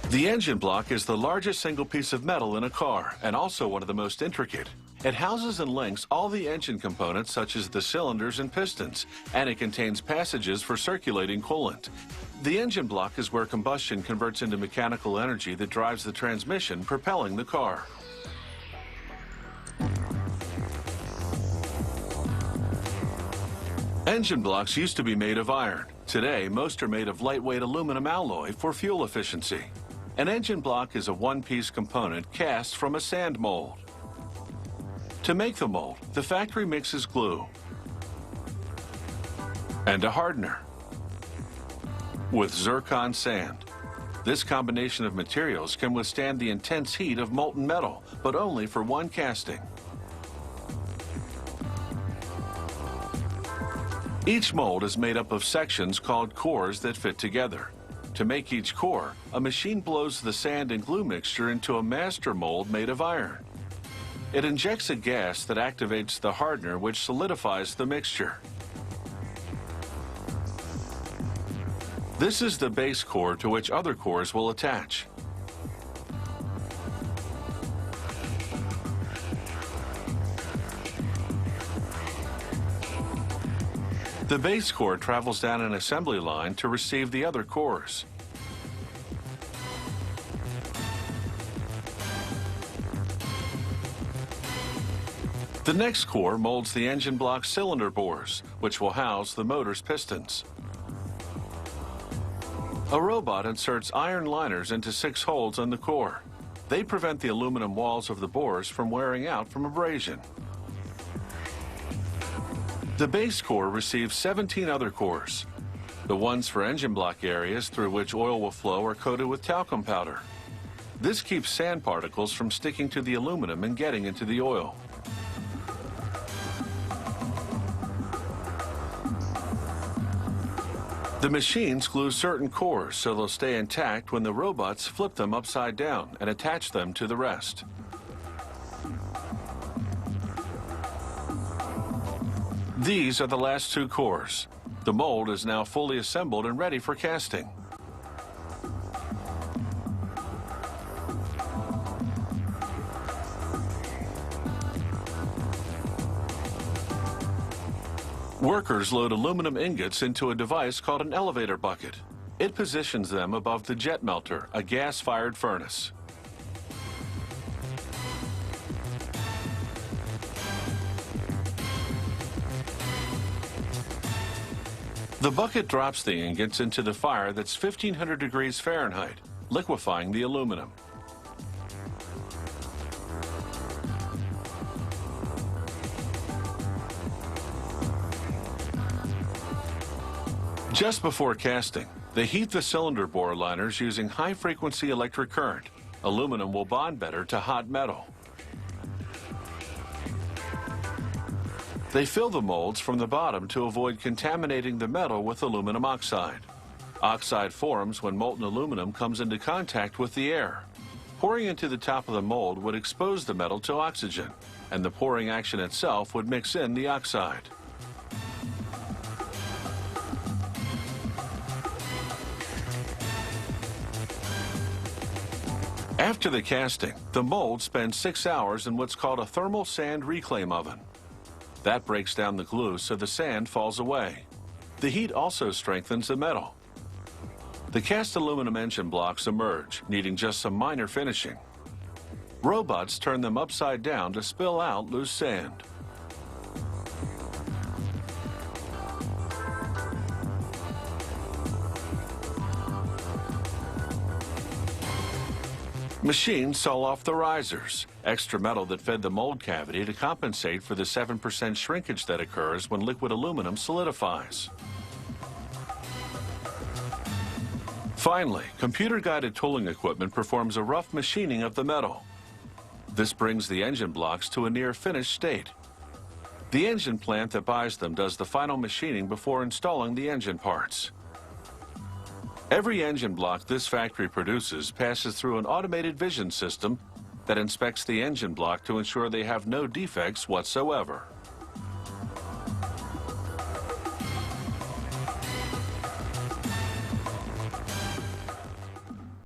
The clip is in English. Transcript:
The engine block is the largest single piece of metal in a car and also one of the most intricate. It houses and links all the engine components such as the cylinders and pistons, and it contains passages for circulating coolant. The engine block is where combustion converts into mechanical energy that drives the transmission propelling the car. Engine blocks used to be made of iron. Today, most are made of lightweight aluminum alloy for fuel efficiency. An engine block is a one-piece component cast from a sand mold. To make the mold, the factory mixes glue and a hardener with zircon sand. This combination of materials can withstand the intense heat of molten metal, but only for one casting. Each mold is made up of sections called cores that fit together. To make each core, a machine blows the sand and glue mixture into a master mold made of iron. It injects a gas that activates the hardener, which solidifies the mixture. This is the base core to which other cores will attach. The base core travels down an assembly line to receive the other cores. The next core molds the engine block cylinder bores, which will house the motor's pistons. A robot inserts iron liners into 6 holes on the core. They prevent the aluminum walls of the bores from wearing out from abrasion. The base core receives 17 other cores. The ones for engine block areas through which oil will flow are coated with talcum powder. This keeps sand particles from sticking to the aluminum and getting into the oil. The machines glue certain cores so they'll stay intact when the robots flip them upside down and attach them to the rest. These are the last 2 cores. The mold is now fully assembled and ready for casting. Workers load aluminum ingots into a device called an elevator bucket. It positions them above the jet melter, a gas-fired furnace. The bucket drops the ingots into the fire that's 1,500 degrees Fahrenheit, liquefying the aluminum. Just before casting, they heat the cylinder bore liners using high-frequency electric current. Aluminum will bond better to hot metal. They fill the molds from the bottom to avoid contaminating the metal with aluminum oxide. Oxide forms when molten aluminum comes into contact with the air. Pouring into the top of the mold would expose the metal to oxygen, and the pouring action itself would mix in the oxide. After the casting, the mold spends 6 hours in what's called a thermal sand reclaim oven. That breaks down the glue so the sand falls away. The heat also strengthens the metal. The cast aluminum engine blocks emerge, needing just some minor finishing. Robots turn them upside down to spill out loose sand. Machines saw off the risers, extra metal that fed the mold cavity to compensate for the 7% shrinkage that occurs when liquid aluminum solidifies. Finally, computer-guided tooling equipment performs a rough machining of the metal. This brings the engine blocks to a near-finished state. The engine plant that buys them does the final machining before installing the engine parts. Every engine block this factory produces passes through an automated vision system that inspects the engine block to ensure they have no defects whatsoever.